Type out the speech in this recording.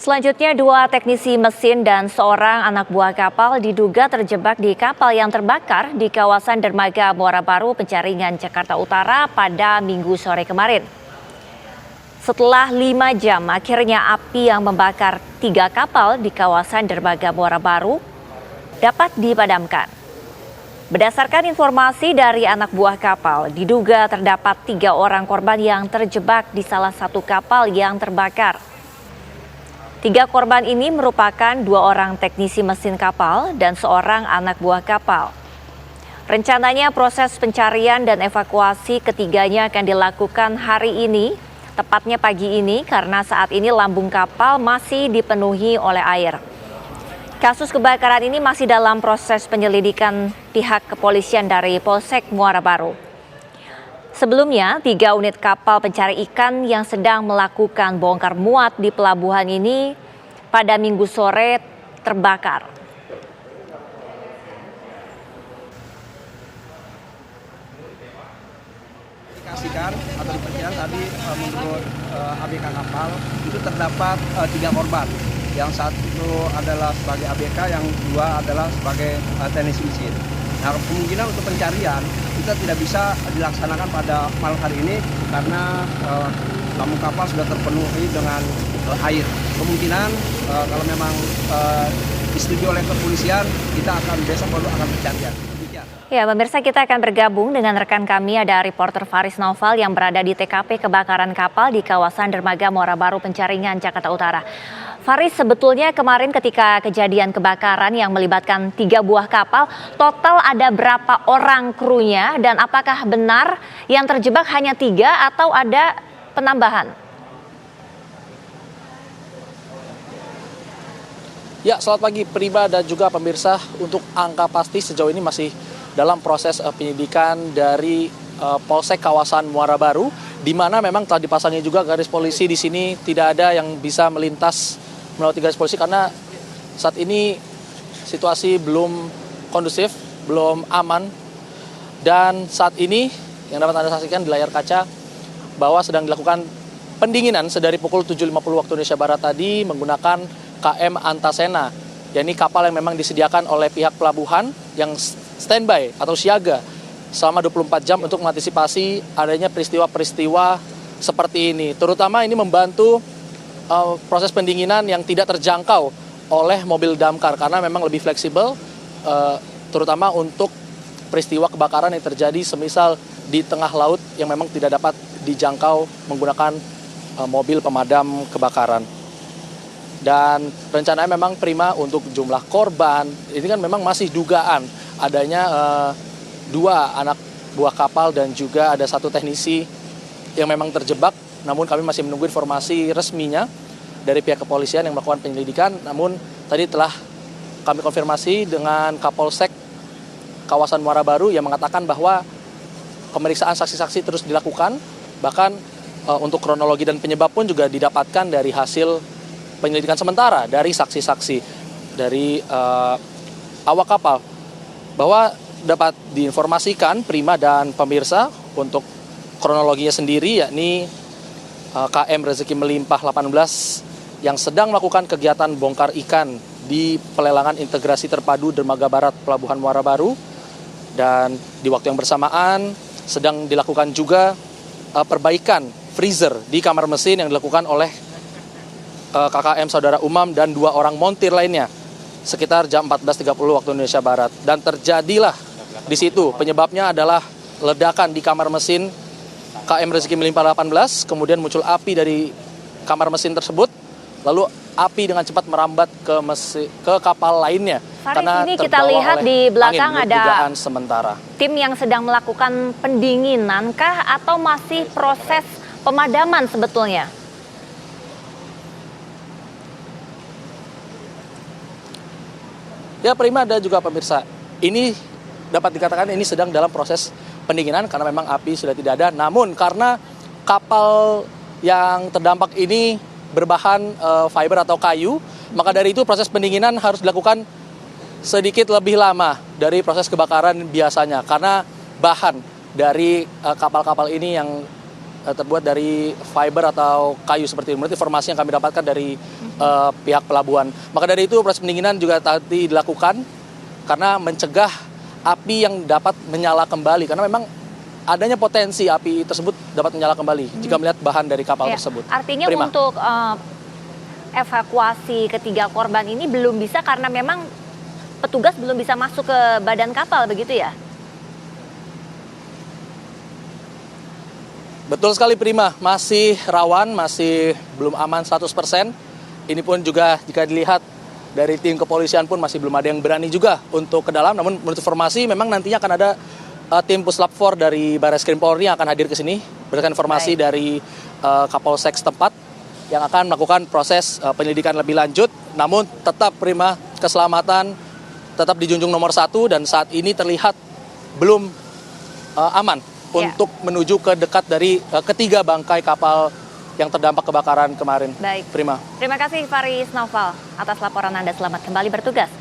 Selanjutnya, dua teknisi mesin dan seorang anak buah kapal diduga terjebak di kapal yang terbakar di kawasan dermaga Muara Baru, Penjaringan, Jakarta Utara pada Minggu sore kemarin. Setelah 5 jam, akhirnya api yang membakar 3 kapal di kawasan dermaga Muara Baru dapat dipadamkan. Berdasarkan informasi dari anak buah kapal, diduga terdapat 3 orang korban yang terjebak di salah satu kapal yang terbakar. 3 korban ini merupakan 2 orang teknisi mesin kapal dan seorang anak buah kapal. Rencananya proses pencarian dan evakuasi ketiganya akan dilakukan hari ini, tepatnya pagi ini, karena saat ini lambung kapal masih dipenuhi oleh air. Kasus kebakaran ini masih dalam proses penyelidikan pihak kepolisian dari Polsek Muara Baru. Sebelumnya, 3 unit kapal pencari ikan yang sedang melakukan bongkar muat di pelabuhan ini pada Minggu sore terbakar. Dikasihkan atau diperkirakan tadi menurut ABK kapal itu terdapat 3 korban. Yang satu adalah sebagai ABK, yang 2 adalah sebagai teknisi mesin. Nah, kemungkinan untuk pencarian kita tidak bisa dilaksanakan pada malam hari ini karena lambung kapal sudah terpenuhi dengan air. Kemungkinan kalau memang disetujui oleh kepolisian, kita akan besok baru akan pencarian. Ya, pemirsa, kita akan bergabung dengan rekan kami, ada reporter Faris Naufal yang berada di TKP kebakaran kapal di kawasan dermaga Muara Baru, Penjaringan, Jakarta Utara. Faris, sebetulnya kemarin ketika kejadian kebakaran yang melibatkan 3 buah kapal, total ada berapa orang krunya dan apakah benar yang terjebak hanya 3 atau ada penambahan? Ya, selamat pagi Prima dan juga pemirsa. Untuk angka pasti sejauh ini masih dalam proses penyidikan dari Polsek kawasan Muara Baru, di mana memang telah dipasangi juga garis polisi di sini, tidak ada yang bisa melintas melalui garis polisi karena saat ini situasi belum kondusif, belum aman. Dan saat ini yang dapat Anda saksikan di layar kaca bahwa sedang dilakukan pendinginan sedari pukul 7.50 waktu Indonesia Barat tadi menggunakan KM Antasena, yakni kapal yang memang disediakan oleh pihak pelabuhan yang standby atau siaga selama 24 jam untuk mengantisipasi adanya peristiwa-peristiwa seperti ini. Terutama ini membantu proses pendinginan yang tidak terjangkau oleh mobil damkar karena memang lebih fleksibel, terutama untuk peristiwa kebakaran yang terjadi semisal di tengah laut yang memang tidak dapat dijangkau menggunakan mobil pemadam kebakaran. Dan rencananya memang Prima untuk jumlah korban, ini kan memang masih dugaan adanya 2 anak buah kapal dan juga ada 1 teknisi yang memang terjebak. Namun kami masih menunggu informasi resminya dari pihak kepolisian yang melakukan penyelidikan. Namun tadi telah kami konfirmasi dengan Kapolsek kawasan Muara Baru yang mengatakan bahwa pemeriksaan saksi-saksi terus dilakukan. Bahkan untuk kronologi dan penyebab pun juga didapatkan dari hasil penyelidikan sementara dari saksi-saksi dari awak kapal, bahwa dapat diinformasikan Prima dan pemirsa untuk kronologinya sendiri, yakni KM Rezeki Melimpah 18 yang sedang melakukan kegiatan bongkar ikan di pelelangan integrasi terpadu Dermaga Barat Pelabuhan Muara Baru, dan di waktu yang bersamaan sedang dilakukan juga perbaikan freezer di kamar mesin yang dilakukan oleh KKM Saudara Umam dan 2 orang montir lainnya sekitar jam 14.30 waktu Indonesia Barat. Dan terjadilah di situ, penyebabnya adalah ledakan di kamar mesin KM Rezeki Melimpah 18, kemudian muncul api dari kamar mesin tersebut, lalu api dengan cepat merambat ke kapal lainnya. Faris, karena ini kita lihat di belakang ada sementara tim yang sedang melakukan pendinginan kah atau masih proses pemadaman sebetulnya? Ya Prima dan juga pemirsa, ini dapat dikatakan ini sedang dalam proses pendinginan karena memang api sudah tidak ada. Namun karena kapal yang terdampak ini berbahan fiber atau kayu, maka dari itu proses pendinginan harus dilakukan sedikit lebih lama dari proses kebakaran biasanya. Karena bahan dari kapal-kapal ini yang terbuat dari fiber atau kayu seperti itu. Menurut informasi yang kami dapatkan dari pihak pelabuhan. Maka dari itu proses pendinginan juga tadi dilakukan karena mencegah api yang dapat menyala kembali. Karena memang adanya potensi api tersebut dapat menyala kembali jika melihat bahan dari kapal tersebut. Artinya untuk evakuasi ketiga korban ini belum bisa karena memang petugas belum bisa masuk ke badan kapal, begitu ya? Betul sekali Prima, masih rawan, masih belum aman 100%. Ini pun juga jika dilihat dari tim kepolisian pun masih belum ada yang berani juga untuk ke dalam. Namun menurut informasi memang nantinya akan ada tim Puslap 4 dari Barreskrim Polri yang akan hadir ke sini berdasarkan informasi dari Kapolsek setempat yang akan melakukan proses penyelidikan lebih lanjut. Namun tetap Prima, keselamatan tetap dijunjung nomor 1 dan saat ini terlihat belum aman untuk menuju ke dekat dari ketiga bangkai kapal yang terdampak kebakaran kemarin. Baik. Prima. Terima kasih Faris Naufal atas laporan Anda. Selamat kembali bertugas.